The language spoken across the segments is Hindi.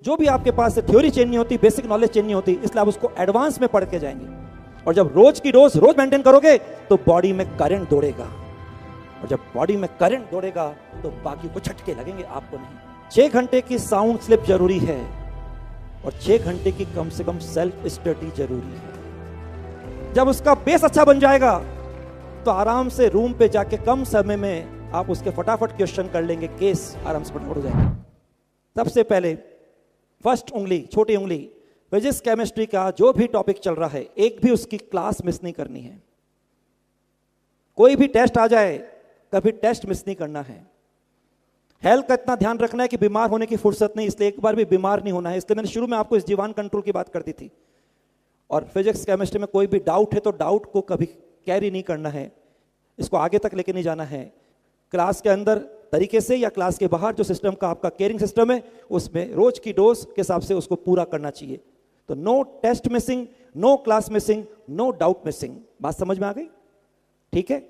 जो भी आपके पास थ्योरी चेंज नहीं होती, बेसिक नॉलेज चेंज नहीं होती, इसलिए आप उसको एडवांस में पढ़ के जाएंगे। और जब रोज की डोज रोज मेंटेन करोगे तो बॉडी में करंट दौड़ेगा, और जब बॉडी में करंट दौड़ेगा तो बाकी को झटके लगेंगे, आपको नहीं। 6 घंटे की साउंड स्लिप जरूरी है और 6 घंटे की कम से कम सेल्फ स्टडी जरूरी है। जब उसका बेस अच्छा बन जाएगा तो आराम से रूम पे जाके कम समय में आप उसके फटाफट क्वेश्चन कर लेंगे, केस आराम से फटाफट हो जाएगा। सबसे पहले फर्स्ट उंगली, छोटी उंगली, फिजिक्स केमिस्ट्री का जो भी टॉपिक चल रहा है, एक भी उसकी क्लास मिस नहीं करनी है। कोई भी टेस्ट आ जाए, कभी टेस्ट मिस नहीं करना है। हेल्थ का इतना ध्यान रखना है कि बीमार होने की फुर्सत नहीं, इसलिए एक बार भी बीमार नहीं होना है। इसलिए मैंने शुरू में आपको इस जीवन कंट्रोल की बात कर दी थी। और फिजिक्स केमिस्ट्री में कोई भी डाउट है तो डाउट को कभी कैरी नहीं करना है, इसको आगे तक लेके नहीं जाना है। क्लास के अंदर तरीके से या क्लास के बाहर जो सिस्टम का आपका केयरिंग सिस्टम है, उसमें रोज की डोज के हिसाब से उसको पूरा करना चाहिए। तो no test missing, no class missing, no doubt missing. बात समझ में आ गई? ठीक है।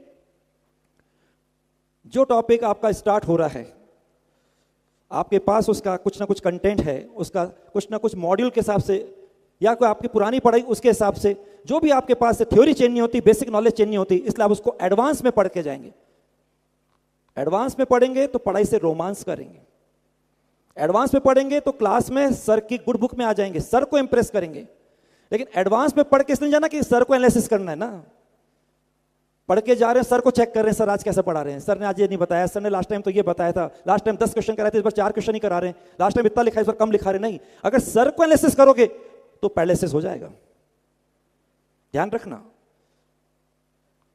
जो टॉपिक आपका स्टार्ट हो रहा है, आपके पास उसका कुछ ना कुछ कंटेंट है, उसका कुछ ना कुछ मॉड्यूल के हिसाब से या कोई आपकी पुरानी पढ़ाई उसके हिसाब से, जो भी आपके पास थ्योरी चेंज नहीं होती, बेसिक नॉलेज चेंज नहीं होती, इसलिए आप उसको एडवांस में पढ़ के जाएंगे। एडवांस में पढ़ेंगे तो पढ़ाई से रोमांस करेंगे। एडवांस में पढ़ेंगे तो क्लास में सर की गुड बुक में आ जाएंगे, सर को इंप्रेस करेंगे। लेकिन एडवांस में पढ़ के इसलिए जाना कि सर को एनालिसिस करना है ना। पढ़ के जा रहे हैं, सर को चेक कर रहे हैं, सर आज कैसे पढ़ा रहे हैं, सर ने आज ये नहीं बताया, सर ने लास्ट टाइम तो ये बताया था, लास्ट टाइम 10 क्वेश्चन कराए थे, इस बार 4 क्वेश्चन ही करा रहे हैं, लास्ट टाइम इतना लिखा है, इस बार कम लिखा रहे। नहीं, अगर सर को एनालिसिस करोगे तो पैरालिसिस हो जाएगा। ध्यान रखना,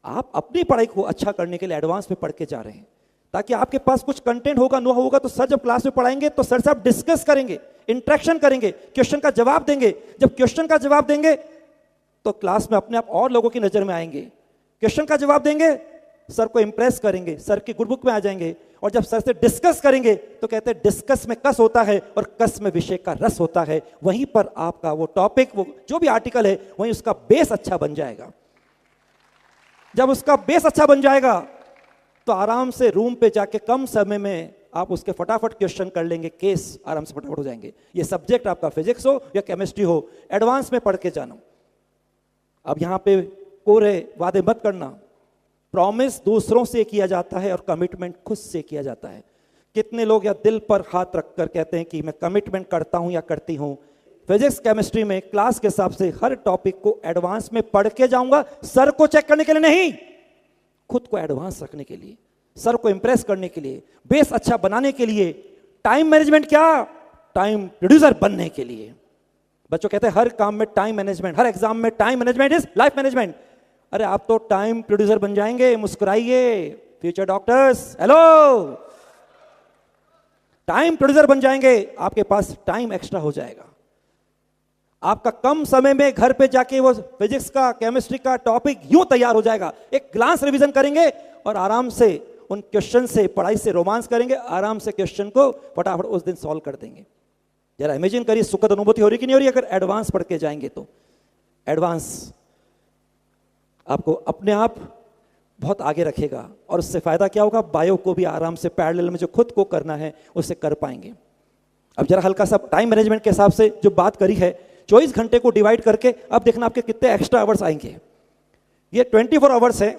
आप अपनी पढ़ाई को अच्छा करने के लिए एडवांस में पढ़ के जा रहे हैं, ताकि आपके पास कुछ कंटेंट होगा, नो होगा तो सर जब क्लास में पढ़ाएंगे तो सर से आप डिस्कस करेंगे, इंटरेक्शन करेंगे, क्वेश्चन का जवाब देंगे। जब क्वेश्चन का जवाब देंगे तो क्लास में अपने आप और लोगों की नजर में आएंगे। क्वेश्चन का जवाब देंगे, सर को इंप्रेस करेंगे, सर की गुड बुक में आ जाएंगे। और जब सर से डिस्कस करेंगे तो कहते हैं डिस्कस में कस होता है और कस में विषय का रस होता है। वहीं पर आपका वो टॉपिक, वो जो भी आर्टिकल है, वहीं उसका बेस अच्छा बन जाएगा। जब उसका बेस अच्छा बन जाएगा तो आराम से रूम पे जाके कम समय में आप उसके फटाफट क्वेश्चन कर लेंगे, केस आराम से फटाफट हो जाएंगे। ये सब्जेक्ट आपका फिजिक्स हो या केमिस्ट्री हो, एडवांस में पढ़ के जाना। अब यहां पे कोरे वादे मत करना। प्रॉमिस दूसरों से किया जाता है और कमिटमेंट खुद से किया जाता है। कितने लोग या दिल पर हाथ रखकर कहते हैं कि मैं कमिटमेंट करता हूं या करती हूं। फिजिक्स केमिस्ट्री में क्लास के हिसाब से हर टॉपिक को एडवांस में पढ़ के जाऊंगा, सर को चेक करने के लिए नहीं, खुद को एडवांस रखने के लिए, सर को इंप्रेस करने के लिए, बेस अच्छा बनाने के लिए। टाइम मैनेजमेंट क्या? टाइम प्रोड्यूसर बनने के लिए। बच्चों कहते हैं हर काम में टाइम मैनेजमेंट, हर एग्जाम में time management is life management. अरे आप तो टाइम प्रोड्यूसर बन जाएंगे, मुस्कुराइए future doctors, hello. Time producer बन जाएंगे, आपके पास टाइम एक्स्ट्रा हो जाएगा। आपका कम समय में घर पे जाके वो फिजिक्स का, केमिस्ट्री का टॉपिक यूं तैयार हो जाएगा। एक ग्लांस रिवीजन करेंगे और आराम से उन क्वेश्चन से, पढ़ाई से रोमांस करेंगे, आराम से क्वेश्चन को फटाफट उस दिन सॉल्व कर देंगे। जरा इमेजिन करिए, सुखद अनुभूति हो रही कि नहीं हो रही अगर एडवांस पढ़ के जाएंगे तो। एडवांस आपको अपने आप बहुत आगे रखेगा और उससे फायदा क्या होगा? बायो को भी आराम से पैरेलल में जो खुद को करना है उससे कर पाएंगे। अब जरा हल्का सा टाइम मैनेजमेंट के हिसाब से जो बात करी है, 24 घंटे को डिवाइड करके अब देखना आपके कितने एक्स्ट्रा आवर्स आएंगे। ये 24 आवर्स है,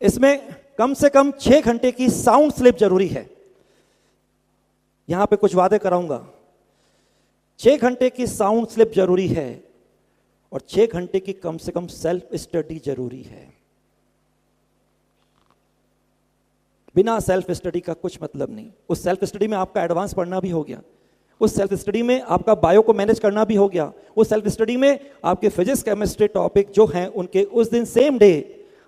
इसमें कम से कम 6 घंटे की साउंड स्लिप जरूरी है। यहां पे कुछ वादे कराऊंगा। 6 घंटे की साउंड स्लिप जरूरी है और 6 घंटे की कम से कम सेल्फ स्टडी जरूरी है। बिना सेल्फ स्टडी का कुछ मतलब नहीं। उस सेल्फ स्टडी में आपका एडवांस पढ़ना भी हो गया, उस सेल्फ स्टडी में आपका बायो को मैनेज करना भी हो गया, उस सेल्फ स्टडी में आपके फिजिक्स केमिस्ट्री टॉपिक जो हैं उनके उस दिन सेम डे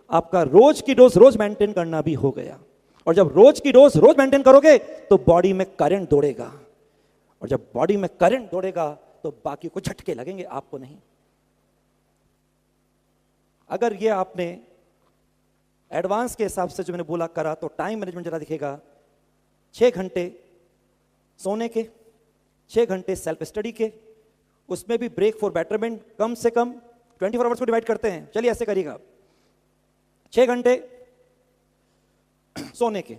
आपका रोज की डोज रोज मेंटेन करना भी हो गया। और जब रोज की डोज रोज मेंटेन करोगे तो बॉडी में करंट दौड़ेगा, और जब बॉडी में करंट दौड़ेगा तो बाकी को झटके लगेंगे, आपको नहीं। अगर ये आपने एडवांस के हिसाब से जो मैंने बोला करा तो टाइम मैनेजमेंट जरा दिखेगा। 6 घंटे सोने के, 6 घंटे सेल्फ स्टडी के, उसमें भी ब्रेक फॉर बेटरमेंट कम से कम 24 आवर्स को डिवाइड करते हैं। चलिए ऐसे करिएगा, 6 घंटे सोने के,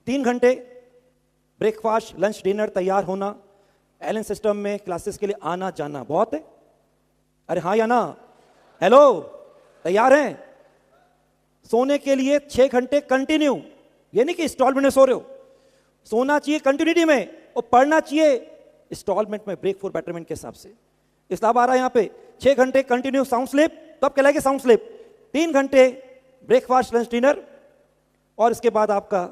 3 घंटे ब्रेकफास्ट लंच डिनर तैयार होना, एलन सिस्टम में क्लासेस के लिए आना जाना, बहुत है? अरे हाँ या ना? हेलो, तैयार हैं? सोने के लिए 6 घंटे कंटिन्यू, ये नहीं कि इंस्टॉलमेंट में सो रहे हो, सोना चाहिए कंटिन्यूटी में और पढ़ना चाहिए इंस्टॉलमेंट में, ब्रेक फॉर बेटरमेंट के हिसाब से। इस्लाम आ रहा है यहाँ पे 6 घंटे कंटिन्यू साउंड स्लीप, तब कहलाएगी साउंड स्लीप। 3 घंटे ब्रेकफास्ट लंच डिनर और इसके बाद आपका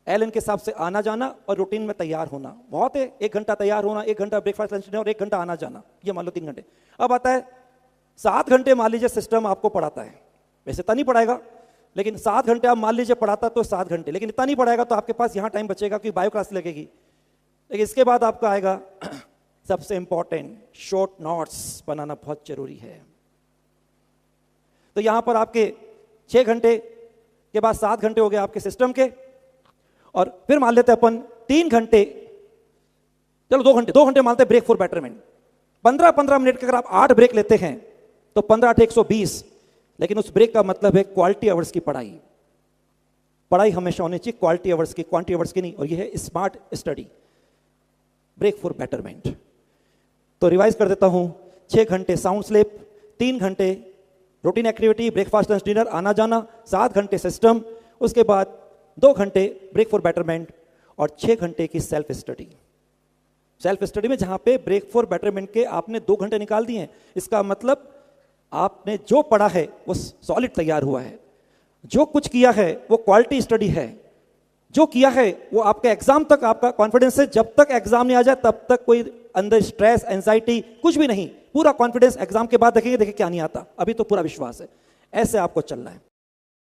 एलन के हिसाब से आना जाना और रूटीन में तैयार होना, बहुत है। 1 घंटा तैयार होना, 1 घंटा ब्रेकफास्ट लंच डिनर और 1 घंटा आना जाना, ये मान लो 3 घंटे। अब आता है 7 घंटे मान लीजिए सिस्टम आपको पढ़ाता है, वैसे इतना नहीं पढ़ाएगा, लेकिन 7 घंटे आप मान लीजिए पढ़ाता तो 7 घंटे, लेकिन इतना नहीं पढ़ाएगा तो आपके पास यहाँ टाइम बचेगा क्योंकि बायो क्लास लगेगी। लेकिन इसके बाद आपका आएगा सबसे इंपॉर्टेंट, शॉर्ट नोट्स बनाना बहुत जरूरी है। तो यहां पर आपके 6 घंटे के बाद 7 घंटे हो गए आपके सिस्टम के, और फिर मान लेते हैं अपन 3 घंटे, चलो 2 घंटे मानते हैं ब्रेक फॉर बेटरमेंट। 15-15 मिनट के अगर आप 8 ब्रेक लेते हैं तो 15 120, लेकिन उस ब्रेक का मतलब है क्वालिटी आवर्स की पढ़ाई। पढ़ाई हमेशा होनी चाहिए क्वालिटी आवर्स की, क्वांटिटी आवर्स की नहीं, और यह है smart study, break for betterment. तो रिवाइज कर देता हूं, 6 घंटे साउंड स्लीप, 3 घंटे routine activity breakfast lunch dinner आना जाना, 7 घंटे सिस्टम, उसके बाद 2 घंटे ब्रेक फॉर बेटरमेंट और 6 घंटे की सेल्फ स्टडी। सेल्फ स्टडी में जहां पे ब्रेक फॉर बेटरमेंट के आपने 2 घंटे निकाल दिए हैं, इसका मतलब आपने जो पढ़ा है वो सॉलिड तैयार हुआ है, जो कुछ किया है वो क्वालिटी स्टडी है, जो किया है वो आपके एग्जाम तक आपका कॉन्फिडेंस है। जब तक एग्जाम नहीं आ जाए तब तक कोई अंदर स्ट्रेस एंजाइटी कुछ भी नहीं, पूरा कॉन्फिडेंस एग्जाम के बाद देखेंगे क्या नहीं आता, अभी तो पूरा विश्वास है। ऐसे आपको चलना है।